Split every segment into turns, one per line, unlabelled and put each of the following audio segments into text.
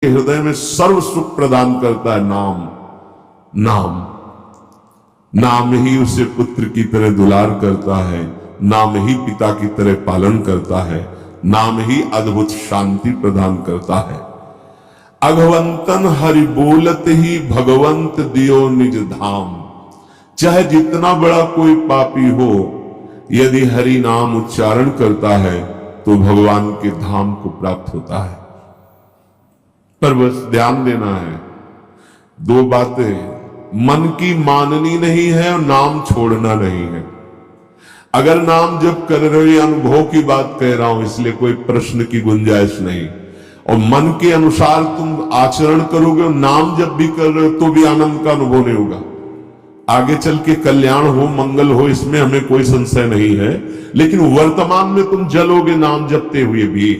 हृदय में सर्व सुख प्रदान करता है नाम। नाम नाम ही उसे पुत्र की तरह दुलार करता है, नाम ही पिता की तरह पालन करता है, नाम ही अद्भुत शांति प्रदान करता है। अघवंतन हरि बोलत ही भगवंत दियो निज धाम। चाहे जितना बड़ा कोई पापी हो, यदि हरि नाम उच्चारण करता है तो भगवान के धाम को प्राप्त होता है। पर बस ध्यान देना है, दो बातें, मन की माननी नहीं है और नाम छोड़ना नहीं है। अगर नाम जब कर रहे हो, अनुभव की बात कह रहा हूं, इसलिए कोई प्रश्न की गुंजाइश नहीं। और मन के अनुसार तुम आचरण करोगे और नाम जब भी कर रहे हो तो भी आनंद का अनुभव नहीं होगा। आगे चल के कल्याण हो, मंगल हो, इसमें हमें कोई संशय नहीं है, लेकिन वर्तमान में तुम जलोगे नाम जपते हुए भी।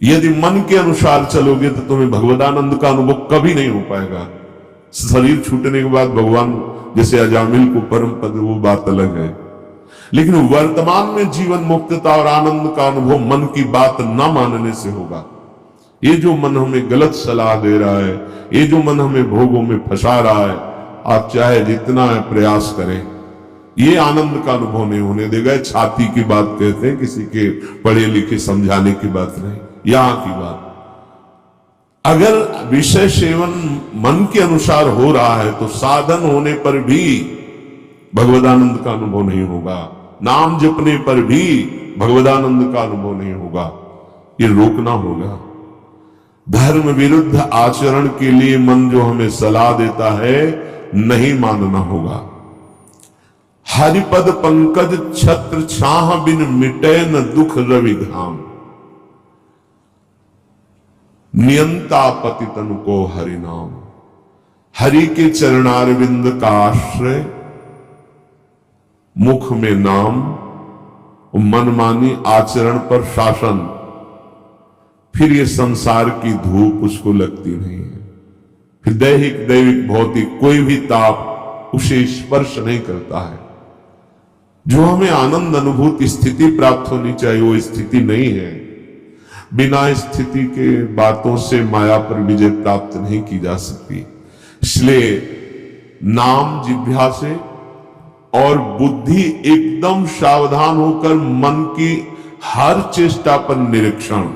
यदि मन के अनुसार चलोगे तो तुम्हें भगवदानंद का अनुभव कभी नहीं हो पाएगा। शरीर छूटने के बाद भगवान जैसे अजामिल को परम पद, वो बात अलग है, लेकिन वर्तमान में जीवन मुक्तता और आनंद का अनुभव मन की बात न मानने से होगा। ये जो मन हमें गलत सलाह दे रहा है, ये जो मन हमें भोगों में फंसा रहा है, आप चाहे जितना प्रयास करें, ये आनंद का अनुभव नहीं होने देगा। छाती की बात कहते हैं, किसी के पढ़े लिखे समझाने की बात नहीं, यहां की बात। अगर विषय सेवन मन के अनुसार हो रहा है तो साधन होने पर भी भगवदानंद का अनुभव नहीं होगा, नाम जपने पर भी भगवदानंद का अनुभव नहीं होगा। ये रोकना होगा। धर्म विरुद्ध आचरण के लिए मन जो हमें सलाह देता है, नहीं मानना होगा। हरिपद पंकज छत्र छाह बिन मिटे न दुख रवि घाम। नियंता पतितन को हरि नाम। हरि के चरणारविंद का आश्रय, मुख में नाम, मनमानी आचरण पर शासन, फिर ये संसार की धूप उसको लगती नहीं है। फिर दैहिक दैविक भौतिक कोई भी ताप उसे स्पर्श नहीं करता है। जो हमें आनंद अनुभूति स्थिति प्राप्त होनी चाहिए, वो स्थिति नहीं है। बिना स्थिति के बातों से माया पर विजय प्राप्त नहीं की जा सकती। इसलिए नाम जिह्वा से और बुद्धि एकदम सावधान होकर मन की हर चेष्टा पर निरीक्षण।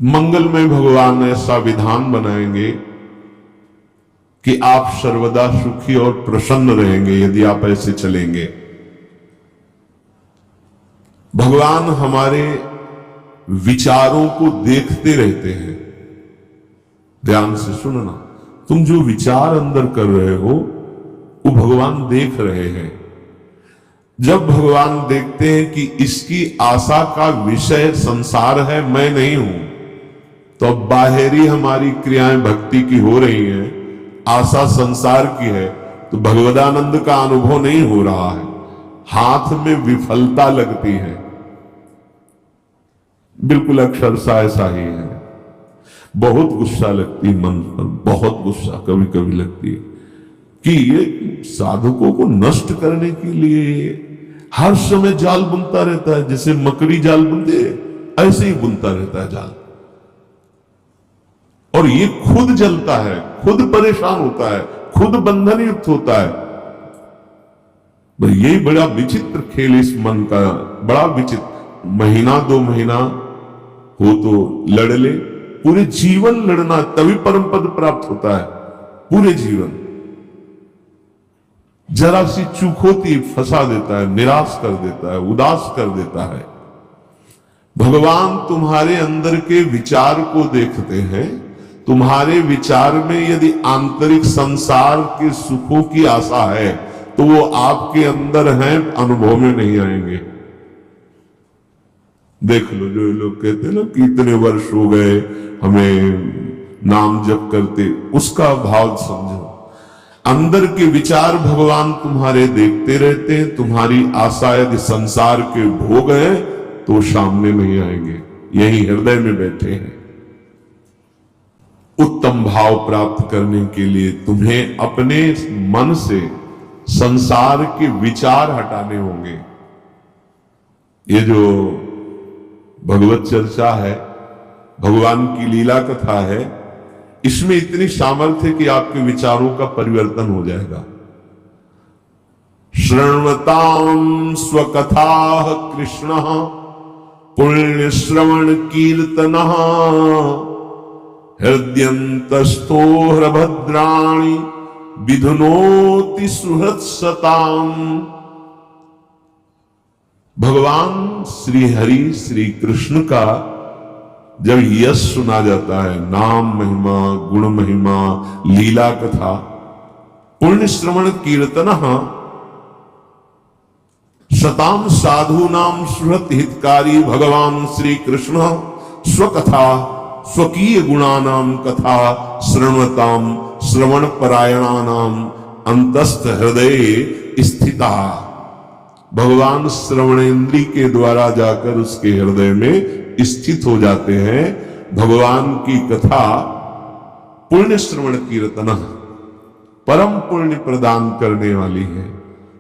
मंगलमय भगवान ऐसा विधान बनाएंगे कि आप सर्वदा सुखी और प्रसन्न रहेंगे यदि आप ऐसे चलेंगे। भगवान हमारे विचारों को देखते रहते हैं। ध्यान से सुनना, तुम जो विचार अंदर कर रहे हो वो भगवान देख रहे हैं। जब भगवान देखते हैं कि इसकी आशा का विषय संसार है, मैं नहीं हूं, तो अब बाहरी हमारी क्रियाएं भक्ति की हो रही हैं, आशा संसार की है, तो भगवदानंद का अनुभव नहीं हो रहा है, हाथ में विफलता लगती है। बिल्कुल अक्षरशः ऐसा ही है। बहुत गुस्सा लगती मन पर, बहुत गुस्सा कभी कभी लगती है कि ये साधकों को नष्ट करने के लिए हर समय जाल बुनता रहता है। जैसे मकड़ी जाल बुनते ऐसे ही बुनता रहता है जाल, और ये खुद जलता है, खुद परेशान होता है, खुद बंधन युक्त होता है। यही बड़ा विचित्र खेल इस मन का, बड़ा विचित्र। महीना 2 महीना हो तो लड़ ले, पूरे जीवन लड़ना, तभी परम पद प्राप्त होता है। पूरे जीवन जरा सी चूक होती फंसा देता है, निराश कर देता है, उदास कर देता है। भगवान तुम्हारे अंदर के विचार को देखते हैं। तुम्हारे विचार में यदि आंतरिक संसार के सुखों की आशा है तो वो आपके अंदर हैं, अनुभव में नहीं आएंगे। देख लो, जो लोग कहते हैं ना कि इतने वर्ष हो गए हमें नाम जप करते, उसका भाव समझो। अंदर के विचार भगवान तुम्हारे देखते रहते हैं। तुम्हारी आशा यदि संसार के भोग है तो सामने नहीं आएंगे, यही हृदय में बैठे हैं। उत्तम भाव प्राप्त करने के लिए तुम्हें अपने मन से संसार के विचार हटाने होंगे। ये जो भगवत चर्चा है, भगवान की लीला कथा है, इसमें इतनी सामर्थ्य कि आपके विचारों का परिवर्तन हो जाएगा। श्रृण्वतां स्वकथा कृष्ण पुण्य श्रवण कीर्तन हृदयंतस्थो हृभद्राणि विधुनोति सुहृत्सताम। भगवान श्री हरि श्री कृष्ण का जब यश सुना जाता है, नाम महिमा, गुण महिमा, लीला कथा, पुण्य श्रवण कीर्तन शताम साधु नाम सुहृत हितकारी भगवान श्री कृष्ण स्वकथा स्वकीय गुणानाम कथा श्रृण्वताम श्रवण परायणानाम अंतस्थ हृदय स्थिता। भगवान श्रवणेन्द्री के द्वारा जाकर उसके हृदय में स्थित हो जाते हैं। भगवान की कथा पुण्य श्रवण कीर्तन परम पुण्य प्रदान करने वाली है।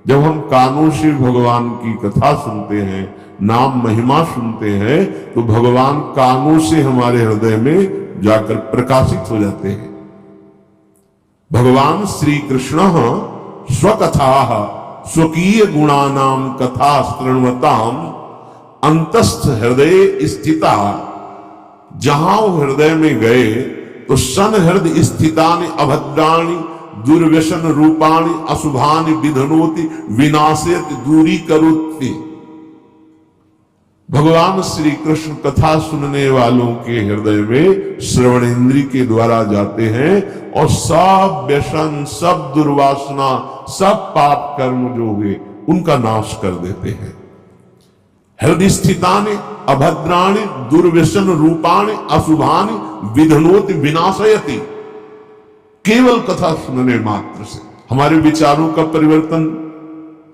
जब हम कानों से भगवान की कथा सुनते हैं, नाम महिमा सुनते हैं, तो भगवान कानों से हमारे हृदय में जाकर प्रकाशित हो जाते हैं। भगवान श्री कृष्ण स्वकथा स्वकीय गुणानाम कथा श्रृण्वताम अंतस्थ हृदय स्थिता। जहां वो हृदय में गए तो सन हृदय स्थितानि अभद्राणि दुर्व्यसन रूपाणि अशुभानि विधनोति विनाशयति दूरी करोति। भगवान श्री कृष्ण कथा सुनने वालों के हृदय में श्रवणेन्द्री के द्वारा जाते हैं और सब व्यसन, सब दुर्वासना, सब पाप कर्म जो हुए उनका नाश कर देते हैं। हृदय स्थितानि अभद्राणि दुर्व्यसन रूपाणि अशुभानि विधनोति विनाशयति। केवल कथा सुनने मात्र से हमारे विचारों का परिवर्तन।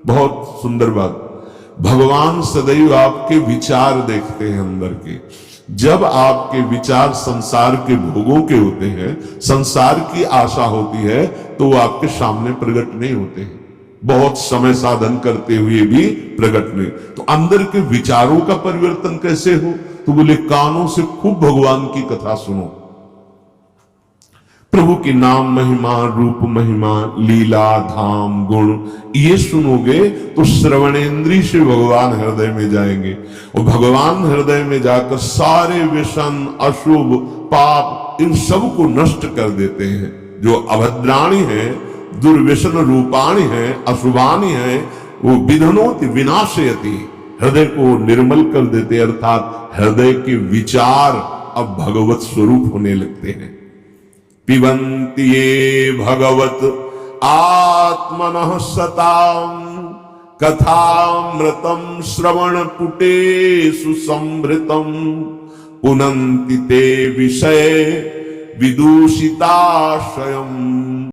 बहुत सुंदर बात, भगवान सदैव आपके विचार देखते हैं अंदर के। जब आपके विचार संसार के भोगों के होते हैं, संसार की आशा होती है, तो वो आपके सामने प्रकट नहीं होते हैं। बहुत समय साधन करते हुए भी प्रकट नहीं। तो अंदर के विचारों का परिवर्तन कैसे हो? तो बोले कानों से खूब भगवान की कथा सुनो, प्रभु की नाम महिमा, रूप महिमा, लीला, धाम, गुण, ये सुनोगे तो श्रवणेन्द्री से भगवान हृदय में जाएंगे और भगवान हृदय में जाकर सारे व्यसन, अशुभ, पाप, इन सब को नष्ट कर देते हैं। जो अभद्राणी है, दुर्व्यसन रूपाणी है, अशुभानी है, वो विधनोति विनाशयति, हृदय को निर्मल कर देते, अर्थात हृदय के विचार अब भगवत स्वरूप होने लगते हैं। पिबन्ति ये भगवत आत्मनः सताम कथामृतं श्रवण पुटेषु संभृतं पुनन्ति ते विषय विदूषिताशयम्।